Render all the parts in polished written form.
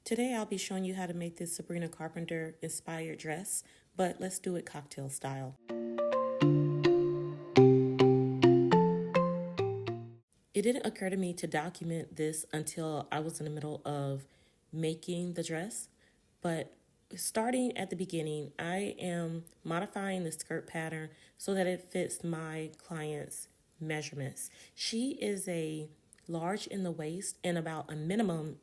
Today I'll be showing you how to make this Sabrina Carpenter inspired dress, but let's do it cocktail style. It didn't occur to me to document this until I was in the middle of making the dress, but starting at the beginning, I am modifying the skirt pattern so that it fits my client's measurements. She is a large in the waist and about a medium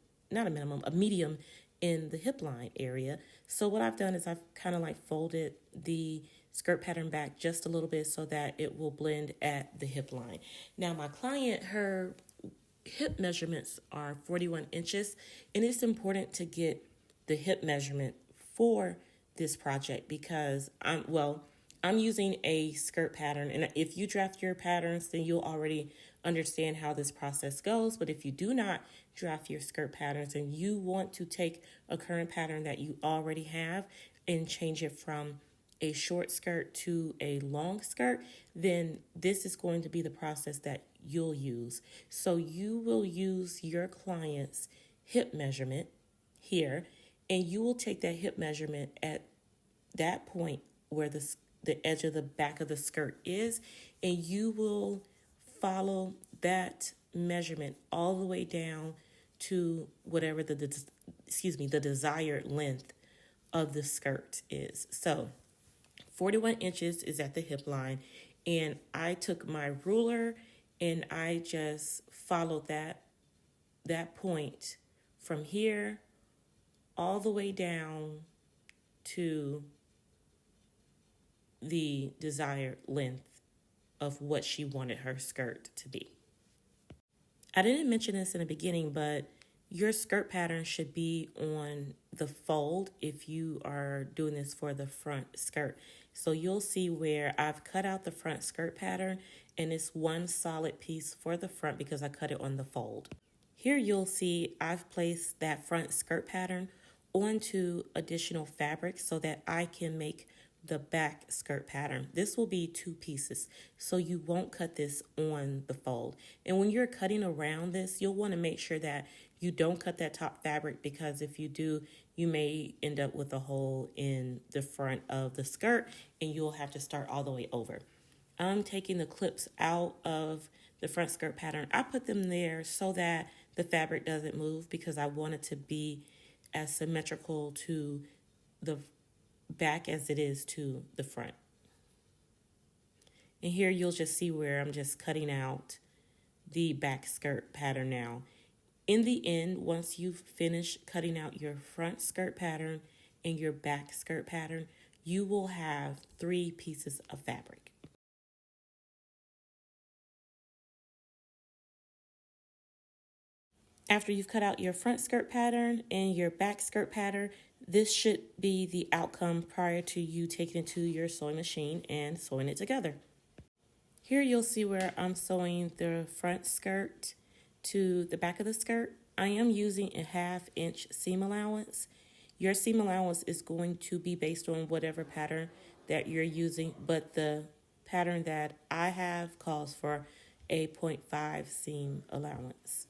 in the hip line area. So what I've done is I've kind of like folded the skirt pattern back just a little bit so that it will blend at the hip line. Now my client, her hip measurements are 41 inches, and it's important to get the hip measurement for this project because I'm using a skirt pattern, and if you draft your patterns, then you'll already understand how this process goes. But if you do not draft your skirt patterns and you want to take a current pattern that you already have and change it from a short skirt to a long skirt, then this is going to be the process that you'll use. So you will use your client's hip measurement here, and you will take that hip measurement at that point where the edge of the back of the skirt is, and you will follow that measurement all the way down to whatever the desired length of the skirt is. So 41 inches is at the hip line, and I took my ruler and I just followed that point from here all the way down to the desired length of what she wanted her skirt to be. I didn't mention this in the beginning, but your skirt pattern should be on the fold if you are doing this for the front skirt. So you'll see where I've cut out the front skirt pattern, and it's one solid piece for the front because I cut it on the fold. Here you'll see I've placed that front skirt pattern onto additional fabric so that I can make the back skirt pattern. This will be two pieces, so you won't cut this on the fold. And when you're cutting around this, you'll want to make sure that you don't cut that top fabric, because if you do, you may end up with a hole in the front of the skirt and you'll have to start all the way over. I'm taking the clips out of the front skirt pattern. I put them there so that the fabric doesn't move because I want it to be as symmetrical to the back as it is to the front. And here you'll just see where I'm just cutting out the back skirt pattern now. In the end, once you've finished cutting out your front skirt pattern and your back skirt pattern, you will have 3 pieces of fabric. After you've cut out your front skirt pattern and your back skirt pattern, this should be the outcome prior to you taking it to your sewing machine and sewing it together. Here you'll see where I'm sewing the front skirt to the back of the skirt. I am using a 1/2 inch seam allowance. Your seam allowance is going to be based on whatever pattern that you're using, but the pattern that I have calls for a 0.5 seam allowance.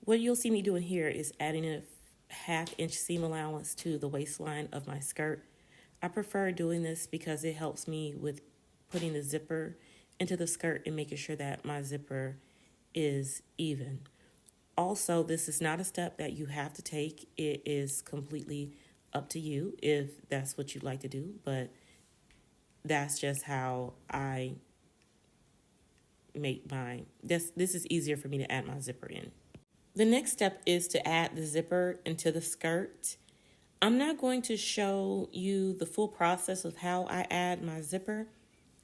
What you'll see me doing here is adding a 1/2 inch seam allowance to the waistline of my skirt. I prefer doing this because it helps me with putting the zipper into the skirt and making sure that my zipper is even. Also, this is not a step that you have to take. It is completely up to you if that's what you'd like to do, but that's just how I make mine. This is easier for me to add my zipper in. The next step is to add the zipper into the skirt. I'm not going to show you the full process of how I add my zipper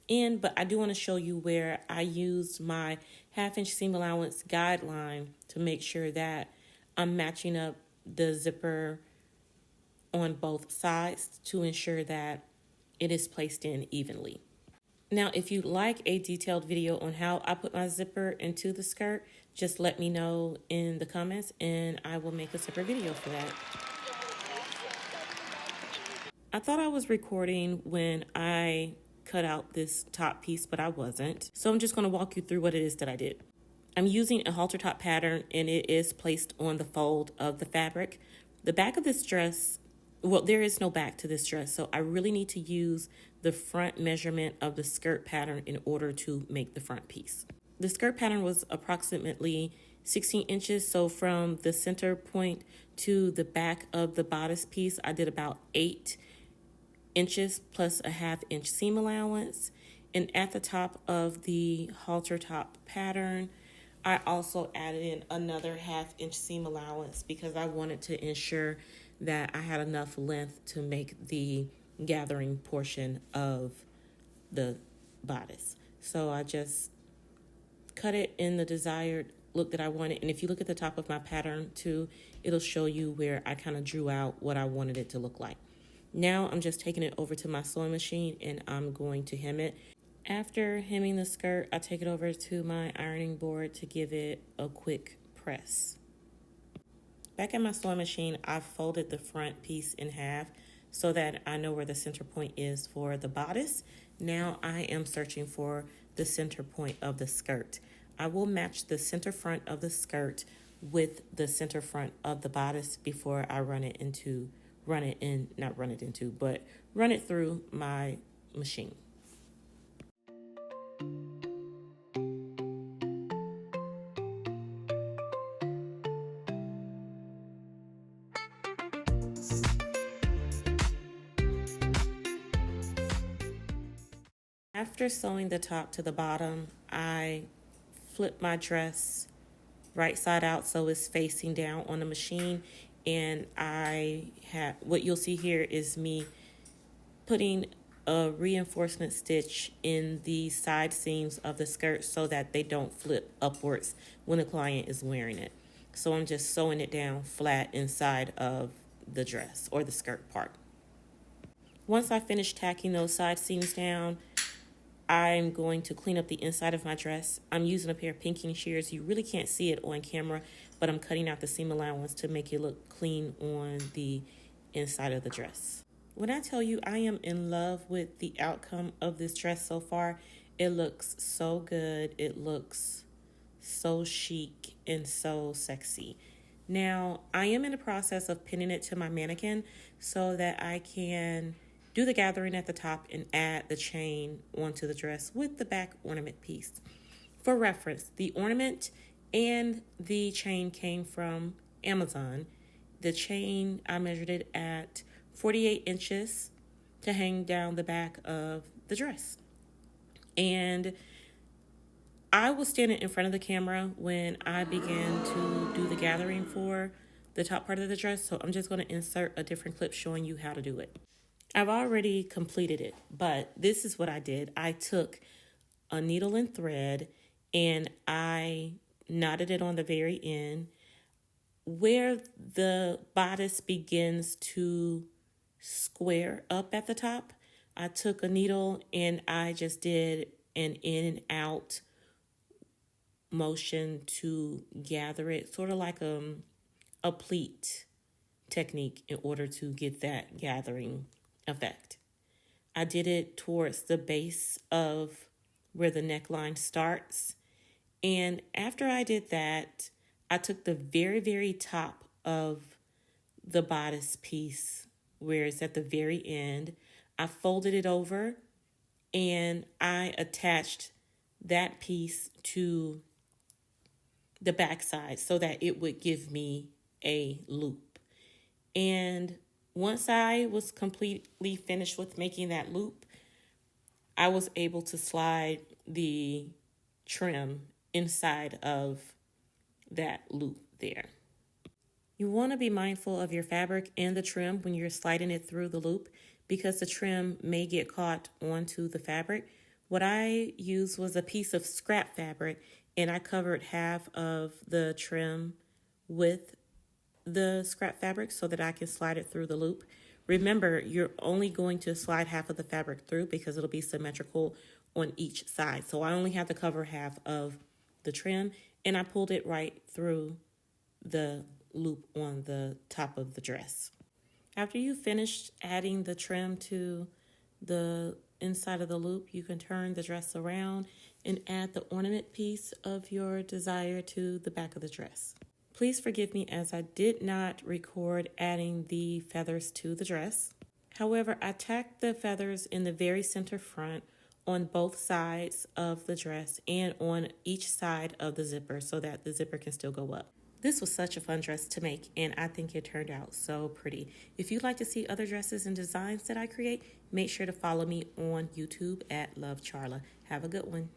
in, but I do want to show you where I used my 1/2 inch seam allowance guideline to make sure that I'm matching up the zipper on both sides to ensure that it is placed in evenly. Now, if you'd like a detailed video on how I put my zipper into the skirt, just let me know in the comments and I will make a separate video for that. I thought I was recording when I cut out this top piece, but I wasn't. So I'm just going to walk you through what it is that I did. I'm using a halter top pattern and it is placed on the fold of the fabric. The back of this dress, well, there is no back to this dress, so I really need to use the front measurement of the skirt pattern in order to make the front piece. The skirt pattern was approximately 16 inches, so from the center point to the back of the bodice piece, I did about 8 inches plus a ½ inch seam allowance. And at the top of the halter top pattern, I also added in another ½ inch seam allowance because I wanted to ensure that I had enough length to make the gathering portion of the bodice. So I just cut it in the desired look that I wanted. And if you look at the top of my pattern too, it'll show you where I kind of drew out what I wanted it to look like. Now I'm just taking it over to my sewing machine and I'm going to hem it. After hemming the skirt, I take it over to my ironing board to give it a quick press. Back at my sewing machine, I've folded the front piece in half so that I know where the center point is for the bodice. Now I am searching for the center point of the skirt. I will match the center front of the skirt with the center front of the bodice before I run it through my machine. After sewing the top to the bottom, I flip my dress right side out so it's facing down on the machine, and what you'll see here is me putting a reinforcement stitch in the side seams of the skirt so that they don't flip upwards when the client is wearing it. So I'm just sewing it down flat inside of the dress or the skirt part. Once I finish tacking those side seams down, I'm going to clean up the inside of my dress. I'm using a pair of pinking shears. You really can't see it on camera, but I'm cutting out the seam allowance to make it look clean on the inside of the dress. When I tell you I am in love with the outcome of this dress so far, it looks so good. It looks so chic and so sexy. Now, I am in the process of pinning it to my mannequin so that I can do the gathering at the top and add the chain onto the dress with the back ornament piece. For reference, the ornament and the chain came from Amazon. The chain, I measured it at 48 inches to hang down the back of the dress. And I was standing in front of the camera when I began to do the gathering for the top part of the dress, so I'm just going to insert a different clip showing you how to do it. I've already completed it, but this is what I did. I took a needle and thread and I knotted it on the very end. Where the bodice begins to square up at the top, I took a needle and I just did an in and out motion to gather it, sort of like a pleat technique in order to get that gathering effect. I did it towards the base of where the neckline starts. And after I did that, I took the very, very top of the bodice piece where it's at the very end. I folded it over and I attached that piece to the back side so that it would give me a loop. And once I was completely finished with making that loop, I was able to slide the trim inside of that loop there. You want to be mindful of your fabric and the trim when you're sliding it through the loop because the trim may get caught onto the fabric. What I used was a piece of scrap fabric and I covered half of the trim with the scrap fabric so that I can slide it through the loop. Remember, you're only going to slide half of the fabric through because it'll be symmetrical on each side. So I only have to cover half of the trim and I pulled it right through the loop on the top of the dress. After you finish adding the trim to the inside of the loop, you can turn the dress around and add the ornament piece of your desire to the back of the dress. Please forgive me as I did not record adding the feathers to the dress. However, I tacked the feathers in the very center front on both sides of the dress and on each side of the zipper so that the zipper can still go up. This was such a fun dress to make, and I think it turned out so pretty. If you'd like to see other dresses and designs that I create, make sure to follow me on YouTube at Love Charla. Have a good one.